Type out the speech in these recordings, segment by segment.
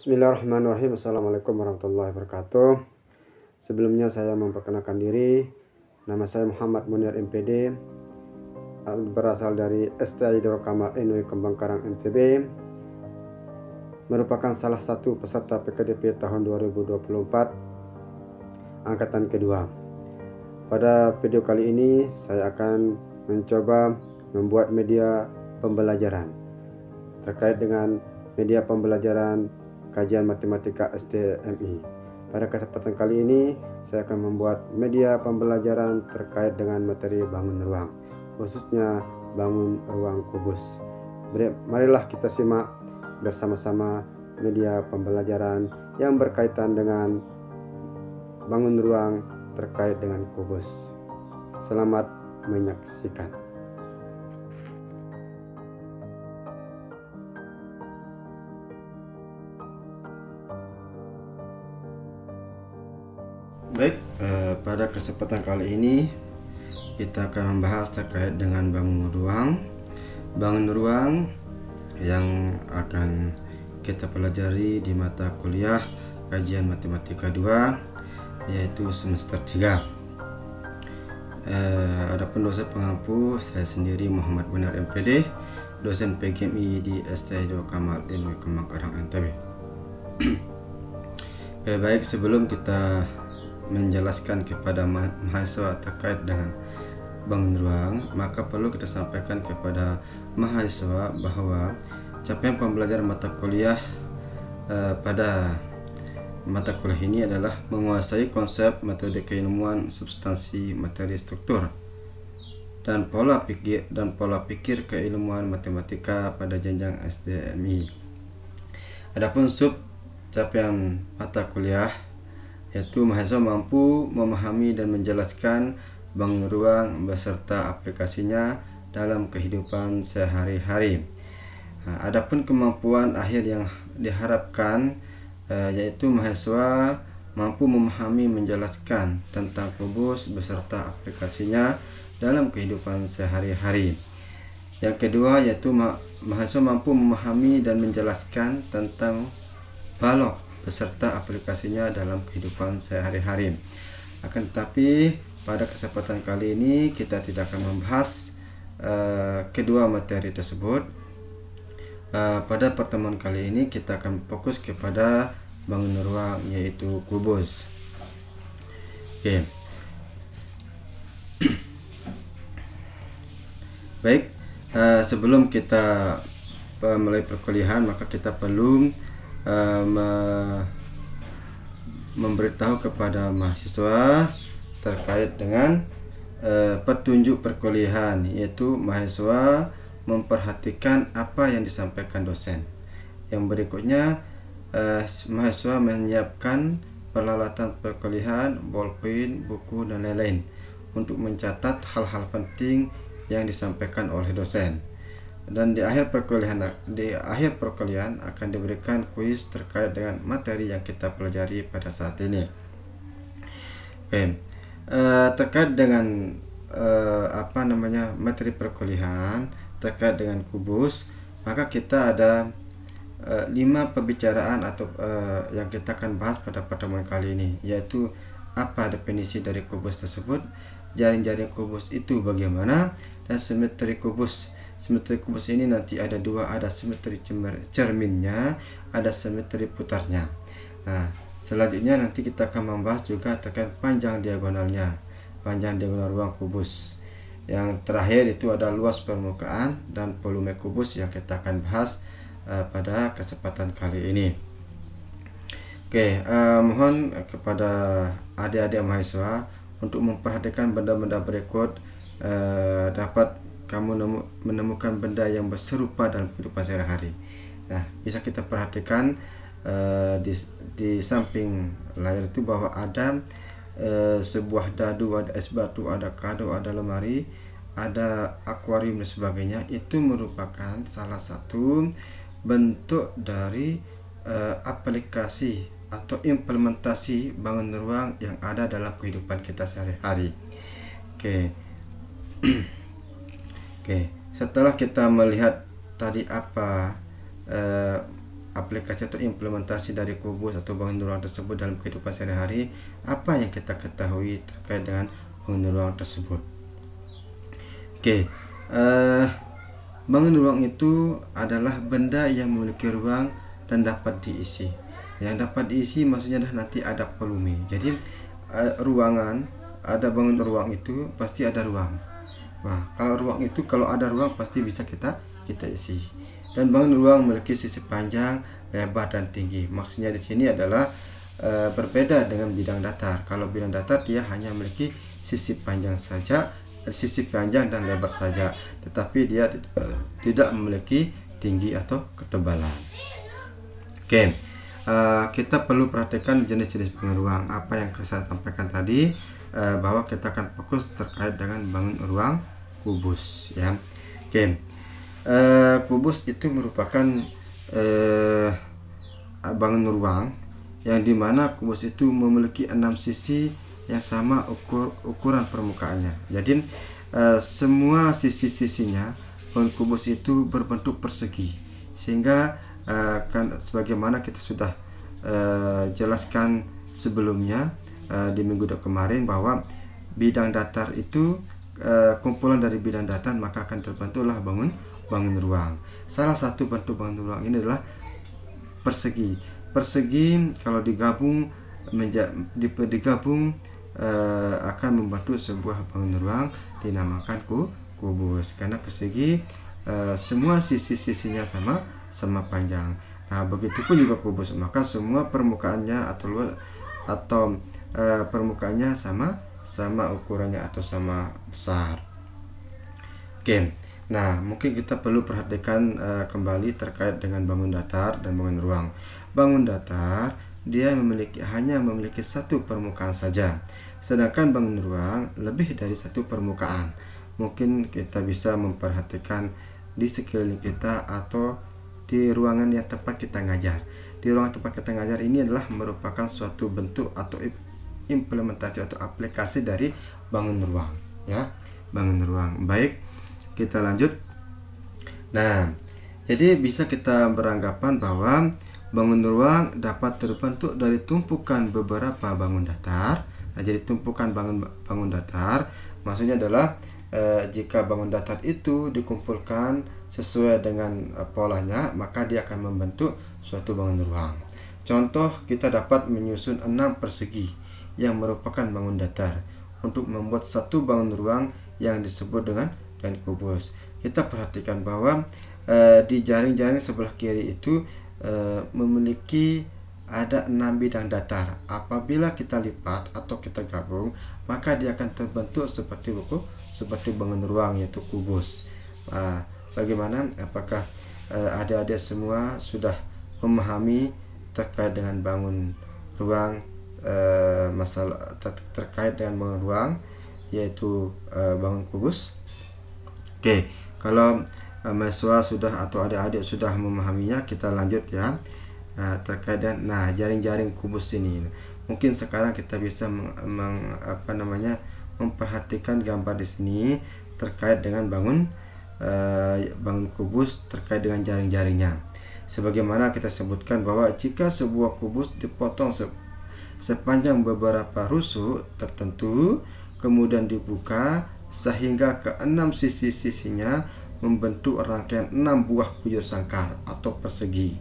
Bismillahirrahmanirrahim. Assalamualaikum warahmatullahi wabarakatuh. Sebelumnya saya memperkenalkan diri. Nama saya Muhammad Munir MPD, berasal dari STI Darul Kamal Inui Kembang Karang NTB, merupakan salah satu peserta PKDP tahun 2024 angkatan kedua. Pada video kali ini saya akan mencoba membuat media pembelajaran terkait dengan media pembelajaran kajian matematika STMI. Pada kesempatan kali ini saya akan membuat media pembelajaran terkait dengan materi bangun ruang, khususnya bangun ruang kubus. Marilah kita simak bersama-sama media pembelajaran yang berkaitan dengan bangun ruang terkait dengan kubus. Selamat menyaksikan. Baik, pada kesempatan kali ini kita akan membahas terkait dengan bangun ruang. Bangun ruang yang akan kita pelajari di mata kuliah kajian matematika 2, yaitu semester 3. Adapun dosen pengampu saya sendiri Muhammad Munir MPD, dosen PGMI di STI Darul Kamal Inui Kembang Karang NTB. Baik, sebelum kita menjelaskan kepada mahasiswa terkait dengan bangun ruang, maka perlu kita sampaikan kepada mahasiswa bahwa capaian pembelajaran mata kuliah pada mata kuliah ini adalah menguasai konsep metode keilmuan substansi materi struktur dan pola pikir keilmuan matematika pada jenjang STMI. Adapun sub capaian mata kuliah yaitu mahasiswa mampu memahami dan menjelaskan bangun ruang beserta aplikasinya dalam kehidupan sehari-hari. Adapun kemampuan akhir yang diharapkan yaitu mahasiswa mampu memahami menjelaskan tentang kubus beserta aplikasinya dalam kehidupan sehari-hari. Yang kedua yaitu mahasiswa mampu memahami dan menjelaskan tentang balok beserta aplikasinya dalam kehidupan sehari-hari. Akan tetapi pada kesempatan kali ini kita tidak akan membahas kedua materi tersebut. Pada pertemuan kali ini kita akan fokus kepada bangun ruang yaitu kubus. Oke. Baik, sebelum kita mulai perkuliahan maka kita perlu memberitahu kepada mahasiswa terkait dengan petunjuk perkuliahan, yaitu mahasiswa memperhatikan apa yang disampaikan dosen. Yang berikutnya mahasiswa menyiapkan peralatan perkuliahan, bolpen, buku dan lain-lain untuk mencatat hal-hal penting yang disampaikan oleh dosen. Dan di akhir perkuliahan akan diberikan kuis terkait dengan materi yang kita pelajari pada saat ini. Terkait dengan materi perkuliahan terkait dengan kubus, maka kita ada 5 pembicaraan atau yang kita akan bahas pada pertemuan kali ini, yaitu apa definisi dari kubus tersebut, jaring-jaring kubus itu bagaimana, dan simetri kubus. Simetri kubus ini nanti ada 2, ada simetri cerminnya, ada simetri putarnya. Nah, selanjutnya nanti kita akan membahas juga terkait panjang diagonalnya, panjang diagonal ruang kubus. Yang terakhir itu ada luas permukaan dan volume kubus yang kita akan bahas pada kesempatan kali ini. Oke, mohon kepada adik-adik mahasiswa untuk memperhatikan benda-benda berikut, dapat kamu menemukan benda yang serupa dalam kehidupan sehari-hari. Nah, bisa kita perhatikan di samping layar itu bahwa ada sebuah dadu, ada es batu, ada kado, ada lemari, ada akuarium dan sebagainya. Itu merupakan salah satu bentuk dari aplikasi atau implementasi bangun ruang yang ada dalam kehidupan kita sehari-hari. Oke. Oke, setelah kita melihat tadi apa aplikasi atau implementasi dari kubus atau bangun ruang tersebut dalam kehidupan sehari-hari, apa yang kita ketahui terkait dengan bangun ruang tersebut. Oke, bangun ruang itu adalah benda yang memiliki ruang dan dapat diisi. Yang dapat diisi maksudnya adalah nanti ada volume. Jadi ruangan, ada bangun ruang itu pasti ada ruang. Nah, kalau ada ruang pasti bisa kita isi. Dan bangun ruang memiliki sisi panjang, lebar dan tinggi. Maksudnya di sini adalah berbeda dengan bidang datar. Kalau bidang datar dia hanya memiliki sisi panjang saja, sisi panjang dan lebar saja, tetapi dia tidak memiliki tinggi atau ketebalan. Oke, kita perlu perhatikan jenis-jenis bangun ruang. Apa yang saya sampaikan tadi, bahwa kita akan fokus terkait dengan bangun ruang kubus, ya. Oke, kubus itu merupakan bangun ruang yang dimana kubus itu memiliki 6 sisi yang sama ukuran permukaannya. Jadi semua sisi-sisinya bangun kubus itu berbentuk persegi, sehingga kan sebagaimana kita sudah jelaskan sebelumnya di minggu kemarin, bahwa bidang datar itu kumpulan dari bidang datar, maka akan terbentuklah bangun ruang. Salah satu bentuk bangun ruang ini adalah persegi. Persegi kalau digabung akan membentuk sebuah bangun ruang dinamakan kubus, karena persegi semua sisi-sisinya sama panjang. Nah, begitupun juga kubus, maka semua permukaannya atau permukaannya sama ukurannya atau sama besar. Oke. Nah, mungkin kita perlu perhatikan kembali terkait dengan bangun datar dan bangun ruang. Bangun datar dia hanya memiliki satu permukaan saja, sedangkan bangun ruang lebih dari satu permukaan. Mungkin kita bisa memperhatikan di sekeliling kita atau di ruangan yang tempat kita ngajar. Di ruangan tempat kita ngajar ini adalah merupakan suatu bentuk atau implementasi atau aplikasi dari bangun ruang, ya. Bangun ruang. Baik, kita lanjut. Nah, jadi bisa kita beranggapan bahwa bangun ruang dapat terbentuk dari tumpukan beberapa bangun datar. Nah, jadi tumpukan bangun datar maksudnya adalah jika bangun datar itu dikumpulkan sesuai dengan polanya, maka dia akan membentuk suatu bangun ruang. Contoh, kita dapat menyusun 6 persegi yang merupakan bangun datar untuk membuat satu bangun ruang yang disebut dengan kubus. Kita perhatikan bahwa di jaring-jaring sebelah kiri itu memiliki ada 6 bidang datar. Apabila kita lipat atau kita gabung, maka dia akan terbentuk seperti bangun ruang, yaitu kubus. Bagaimana? Apakah adik-adik semua sudah memahami terkait dengan bangun ruang, masalah terkait dengan bangun ruang, yaitu bangun kubus? Oke, kalau mahasiswa sudah atau adik-adik sudah memahaminya, kita lanjut ya. Terkait dengan jaring-jaring kubus ini. Mungkin sekarang kita bisa memperhatikan gambar di sini terkait dengan bangun kubus terkait dengan jaring-jaringnya. Sebagaimana kita sebutkan bahwa jika sebuah kubus dipotong sepanjang beberapa rusuk tertentu, kemudian dibuka sehingga ke-6 sisi-sisinya membentuk rangkaian 6 buah bujur sangkar atau persegi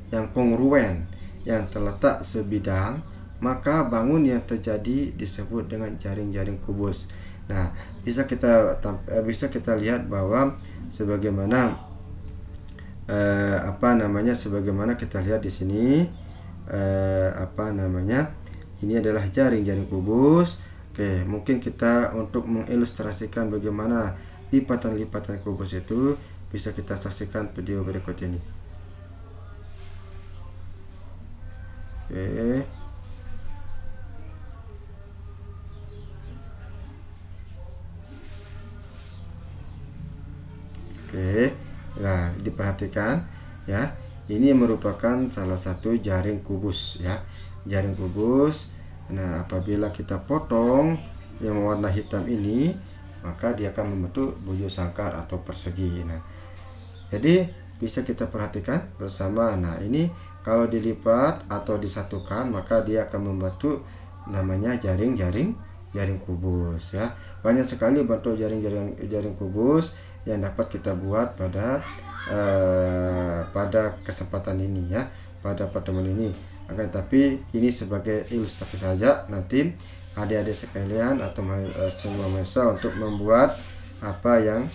yang kongruen yang terletak sebidang, maka bangun yang terjadi disebut dengan jaring-jaring kubus. Nah, bisa kita lihat bahwa sebagaimana sebagaimana kita lihat di sini ini adalah jaring-jaring kubus. Oke, mungkin kita untuk mengilustrasikan bagaimana lipatan-lipatan kubus itu, bisa kita saksikan video berikut ini. Oke, nah diperhatikan ya, ini merupakan salah satu jaring kubus ya, jaring kubus. Nah, apabila kita potong yang warna hitam ini, maka dia akan membentuk bujur sangkar atau persegi. Nah, jadi bisa kita perhatikan bersama. Nah, ini kalau dilipat atau disatukan maka dia akan membentuk namanya jaring kubus ya. Banyak sekali bentuk jaring kubus yang dapat kita buat pada kesempatan ini ya, pada pertemuan ini. Akan tapi ini sebagai ilustrasi saja, nanti adik-adik sekalian atau semua mahasiswa untuk membuat apa yang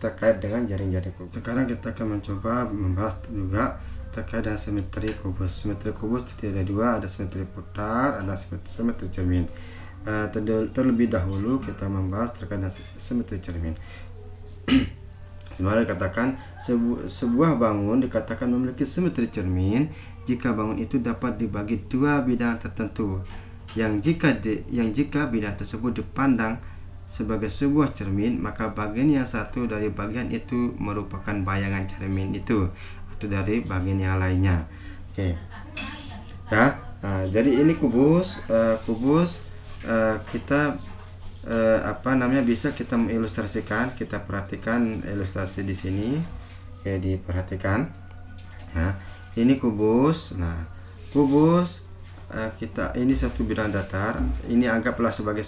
terkait dengan jaring-jaring kubus. Sekarang kita akan mencoba membahas juga terkait dengan simetri kubus. Simetri kubus terdiri ada dua, ada simetri putar, ada simetri cermin. Terlebih dahulu kita membahas terkait dengan simetri cermin. Sebenarnya dikatakan sebuah bangun dikatakan memiliki simetri cermin jika bangun itu dapat dibagi dua bidang tertentu, yang jika bidang tersebut dipandang sebagai sebuah cermin, maka bagian yang satu dari bagian itu merupakan bayangan cermin itu atau dari bagian yang lainnya. Oke. Ya. Nah, jadi ini kubus kita bisa kita mengilustrasikan. Kita perhatikan ilustrasi di sini. Oke, diperhatikan. Nah, ini kubus. Nah, kubus kita ini satu bidang datar. Ini anggaplah sebagai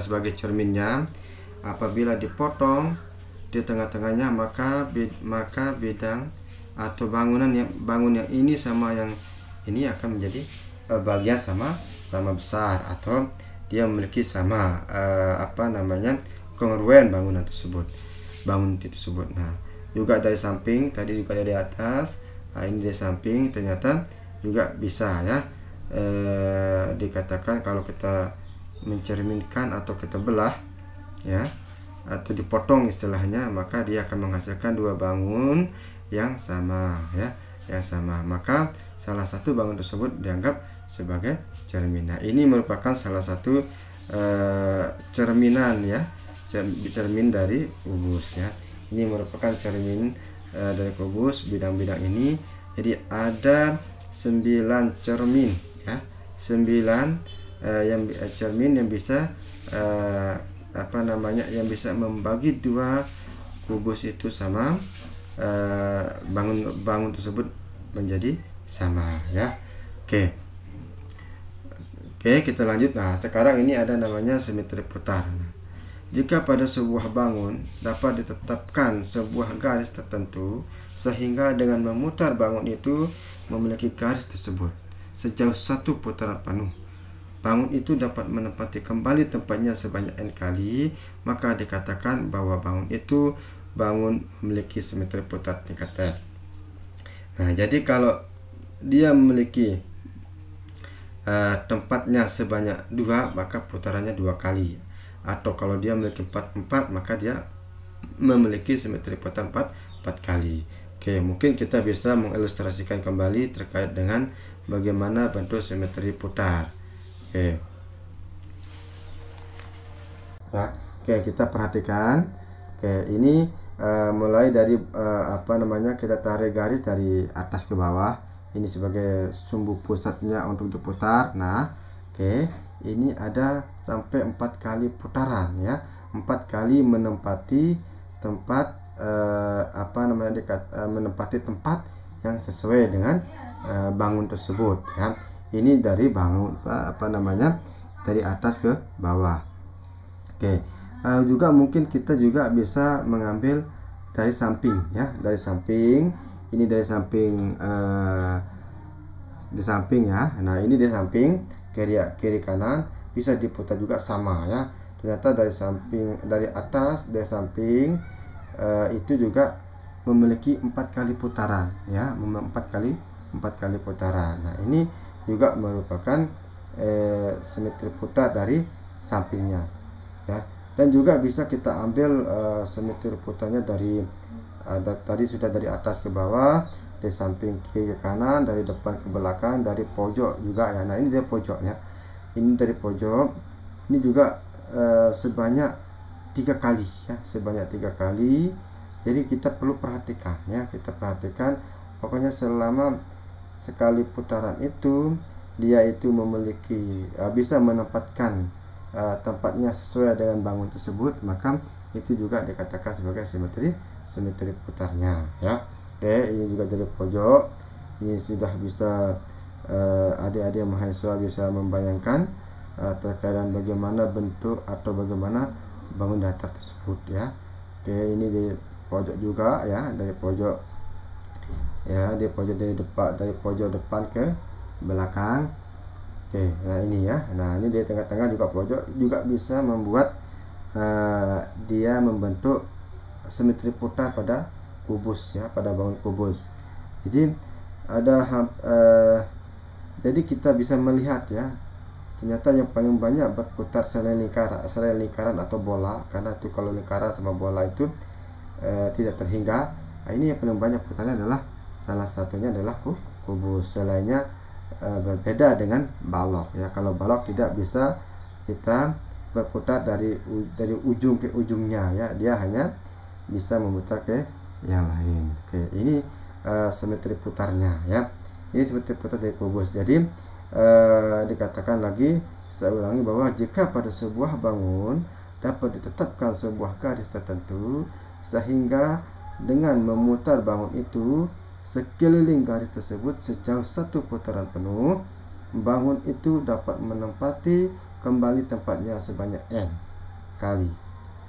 sebagai cerminnya. Apabila dipotong di tengah-tengahnya, maka bidang atau bangun yang ini sama yang ini akan menjadi bagian sama besar, atau dia memiliki sama kongruen bangun tersebut. Nah, juga dari samping, tadi juga dari atas. Nah, ini dari samping ternyata juga bisa ya. Dikatakan kalau kita mencerminkan atau kita belah ya, atau dipotong istilahnya, maka dia akan menghasilkan dua bangun yang sama ya, maka salah satu bangun tersebut dianggap sebagai cermin. Nah, ini merupakan salah satu cerminan ya, cermin dari kubus ya. Ini merupakan cermin dari kubus, bidang-bidang ini. Jadi ada 9 cermin ya, 9 cermin yang bisa yang bisa membagi dua kubus itu sama, bangun tersebut menjadi sama ya. Oke, kita lanjut. Nah, sekarang ini ada namanya simetri putar. Jika pada sebuah bangun dapat ditetapkan sebuah garis tertentu, sehingga dengan memutar bangun itu memiliki garis tersebut sejauh satu putaran penuh, bangun itu dapat menempati kembali tempatnya sebanyak n kali, maka dikatakan bahwa bangun itu memiliki simetri putar tingkat T. Nah, jadi kalau dia memiliki tempatnya sebanyak 2, maka putarannya 2 kali. Atau kalau dia memiliki 4, maka dia memiliki simetri putar 4 kali. Oke, mungkin kita bisa mengilustrasikan kembali terkait dengan bagaimana bentuk simetri putar. Oke. Nah, kita perhatikan. Oke, ini mulai dari kita tarik garis dari atas ke bawah. Ini sebagai sumbu pusatnya untuk diputar. Nah, ini ada sampai 4 kali putaran ya. 4 kali menempati tempat menempati tempat yang sesuai dengan bangun tersebut ya. Ini dari bangun dari atas ke bawah. Juga mungkin kita juga bisa mengambil dari samping ya, dari samping. Ini dari samping di samping ya. Nah, ini di samping kiri kanan bisa diputar juga sama ya. Ternyata dari samping, dari atas, dari samping itu juga memiliki 4 kali putaran ya, 4 kali putaran. Nah, ini juga merupakan simetri putar dari sampingnya ya. Dan juga bisa kita ambil simetri putarnya dari tadi sudah dari atas ke bawah, dari samping kiri ke kanan, dari depan ke belakang, dari pojok juga ya. Nah, ini dari pojok ya. Ini dari pojok. Ini juga sebanyak 3 kali ya, sebanyak 3 kali. Jadi kita perlu perhatikan ya, pokoknya selama sekali putaran itu dia itu memiliki bisa menempatkan tempatnya sesuai dengan bangun tersebut, maka itu juga dikatakan sebagai simetri simetri putarnya ya. Oke, ini juga dari pojok. Ini sudah bisa adik-adik mahasiswa bisa membayangkan terkait dengan bagaimana bentuk atau bagaimana bangun datar tersebut ya. Oke, ini di pojok juga ya, dari pojok ya, dari pojok depan ke belakang. Oke, nah ini ya. Nah, ini di tengah-tengah juga pojok juga bisa membuat dia membentuk simetri putar pada kubus ya, pada bangun kubus. Jadi jadi kita bisa melihat ya, ternyata yang paling banyak berputar selain lingkaran atau bola, karena itu kalau lingkaran sama bola itu tidak terhingga. Nah, ini yang paling banyak putarnya adalah salah satunya adalah kubus. Selainnya berbeda dengan balok ya. Kalau balok tidak bisa kita berputar dari ujung ke ujungnya ya, dia hanya bisa memutar ke yang lain. Oke, ini simetri putarnya ya. Ini simetri putar dari kubus. Jadi dikatakan lagi, saya ulangi, bahwa jika pada sebuah bangun dapat ditetapkan sebuah garis tertentu, sehingga dengan memutar bangun itu sekeliling garis tersebut sejauh satu putaran penuh, bangun itu dapat menempati kembali tempatnya sebanyak n kali,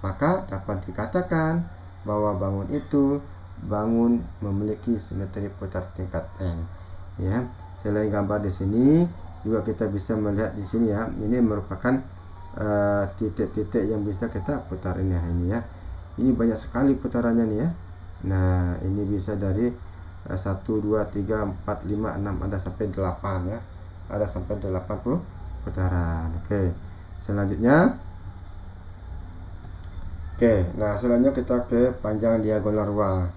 maka dapat dikatakan bahwa bangun itu memiliki simetri putar tingkat n ya. Selain gambar di sini juga kita bisa melihat di sini ya, ini merupakan titik-titik yang bisa kita putar ini ya. Ini banyak sekali putarannya nih ya. Nah, ini bisa dari 1 2 3 4 5 6, ada sampai 8 ya. Ada sampai 80 putaran. Oke. Selanjutnya nah selanjutnya kita ke panjang diagonal ruang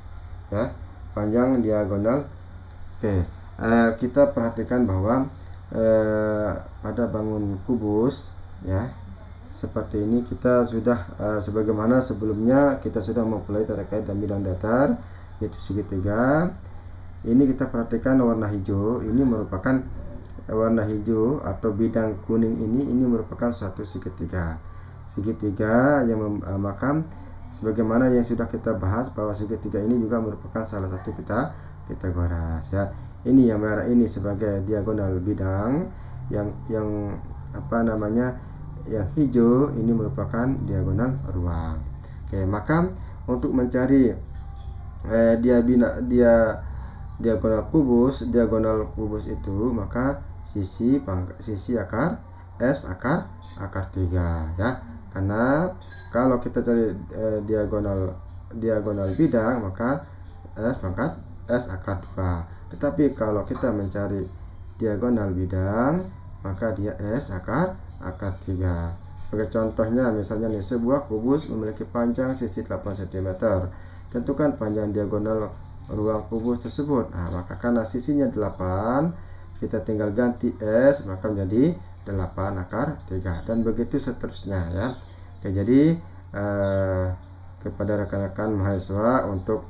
ya. Panjang diagonal. Kita perhatikan bahwa pada bangun kubus ya seperti ini, kita sudah sebagaimana sebelumnya kita sudah mempelajari terkait dengan bidang datar, yaitu segitiga. Ini kita perhatikan warna hijau, ini merupakan warna hijau atau bidang kuning ini merupakan suatu segitiga yang maka sebagaimana yang sudah kita bahas bahwa segitiga ini juga merupakan salah satu Pitagoras ya. Ini yang merah ini sebagai diagonal bidang, yang yang hijau ini merupakan diagonal ruang. Oke, maka untuk mencari diagonal kubus itu, maka sisi akar S akar 3 ya. Karena kalau kita cari diagonal bidang, maka S akar 2. Tetapi kalau kita mencari diagonal bidang, maka dia S akar 3. Sebagai contohnya, misalnya nih, sebuah kubus memiliki panjang sisi 8 cm. Tentukan panjang diagonal ruang kubus tersebut. Nah, maka karena sisinya 8, kita tinggal ganti S, maka menjadi 8 akar 3, dan begitu seterusnya ya. Oke, jadi kepada rekan-rekan mahasiswa untuk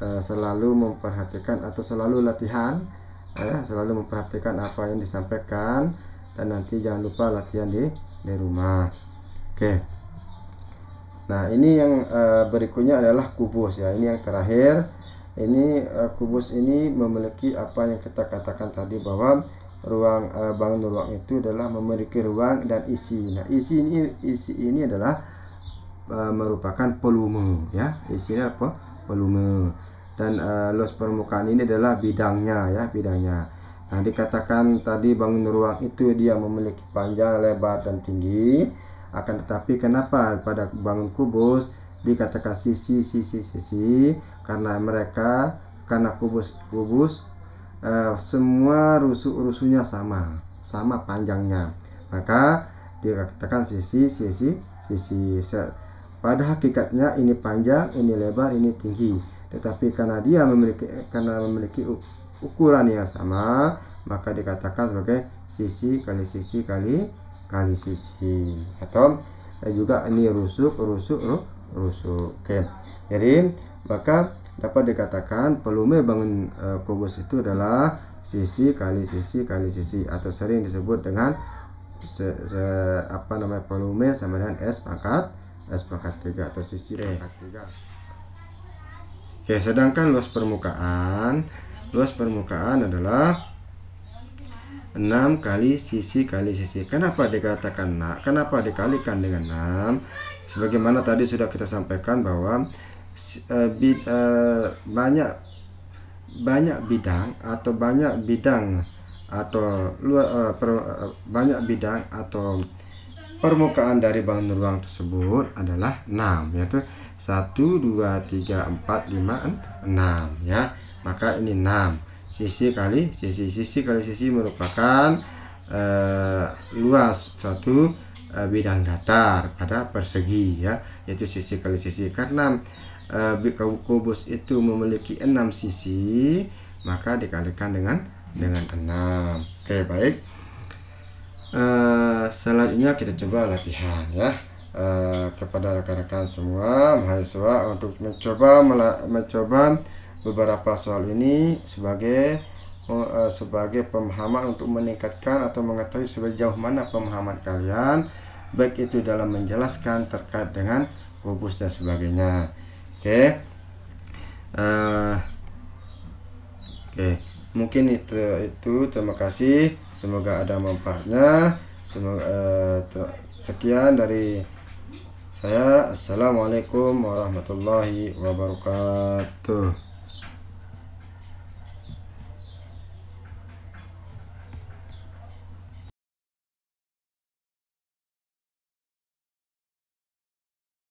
selalu memperhatikan atau selalu latihan selalu memperhatikan apa yang disampaikan, dan nanti jangan lupa latihan di rumah. Oke. Nah, ini yang berikutnya adalah kubus ya. Ini yang terakhir. Ini kubus ini memiliki apa yang kita katakan tadi, bahwa bangun ruang itu adalah memiliki ruang dan isi. Nah, isi ini adalah merupakan volume ya. Isinya apa? Volume. Dan luas permukaan ini adalah bidangnya ya, bidangnya. Nah, dikatakan tadi bangun ruang itu dia memiliki panjang, lebar, dan tinggi. Akan tetapi kenapa pada bangun kubus dikatakan sisi? Karena kubus semua rusuhnya sama panjangnya, maka dikatakan sisi. Pada hakikatnya ini panjang, ini lebar, ini tinggi. Tetapi karena memiliki ukuran yang sama, maka dikatakan sebagai sisi kali sisi kali sisi, atau juga ini rusuk. Oke. Jadi maka dapat dikatakan volume bangun kubus itu adalah sisi kali sisi, atau sering disebut dengan volume sama dengan S pangkat 3 atau sisi pangkat 3. Oke, sedangkan luas permukaan adalah 6 kali sisi kali sisi. Kenapa dikatakan kenapa dikalikan dengan 6? Sebagaimana tadi sudah kita sampaikan bahwa banyak bidang atau permukaan dari bangun ruang tersebut adalah 6, yaitu 1 2 3 4 5 6 ya. Maka ini 6 sisi kali sisi merupakan luas suatu bidang datar pada persegi ya, yaitu sisi kali sisi. Karena kubus itu memiliki 6 sisi, maka dikalikan dengan 6. Oke, baik. Selanjutnya kita coba latihan ya, kepada rekan-rekan semua mahasiswa untuk mencoba beberapa soal ini sebagai pemahaman untuk meningkatkan atau mengetahui sejauh mana pemahaman kalian, baik itu dalam menjelaskan terkait dengan kubus dan sebagainya. Oke. Mungkin itu terima kasih, semoga ada manfaatnya. Sekian dari saya. Assalamualaikum warahmatullahi wabarakatuh.